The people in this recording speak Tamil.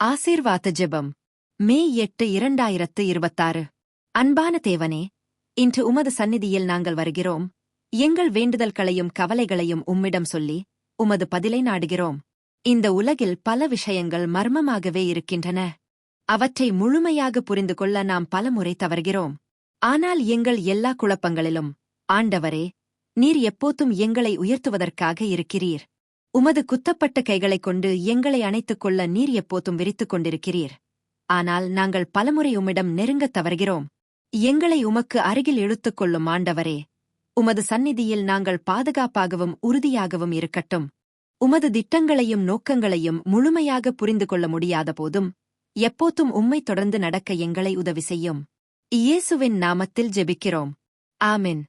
ஆசீர்வாத ஜெபம் மே 8 2026. அன்பான தேவனே, இன்று உமது சந்நிதியில் நாங்கள் வருகிறோம். எங்கள் வேண்டுதல்களையும் கவலைகளையும் உம்மிடம் சொல்லி உமது பதிலை நாடுகிறோம். இந்த உலகில் பல விஷயங்கள் மர்மமாகவே இருக்கின்றன. அவற்றை முழுமையாக புரிந்து கொள்ள நாம் பலமுறை தவறுகிறோம். ஆனால் எங்கள் எல்லா குழப்பங்களிலும் ஆண்டவரே, நீர் எப்போதும் எங்களை உயர்த்துவதற்காக இருக்கிறீர். உமது குத்தப்பட்ட கைகளைக் கொண்டு எங்களை அணைத்துக் கொள்ள நீர் எப்போதும் விரித்துக் கொண்டிருக்கிறீர். ஆனால் நாங்கள் பலமுறை உம்மிடம் நெருங்கத் தவறுகிறோம். எங்களை உமக்கு அருகில் இழுத்துக் கொள்ளும் ஆண்டவரே, உமது சந்நிதியில் நாங்கள் பாதுகாப்பாகவும் உறுதியாகவும் இருக்கட்டும். உமது திட்டங்களையும் நோக்கங்களையும் முழுமையாக புரிந்து கொள்ள முடியாத போதும் எப்போதும் உம்மை தொடர்ந்து நடக்க எங்களை உதவி செய்யும். இயேசுவின் நாமத்தில் ஜெபிக்கிறோம். ஆமென்.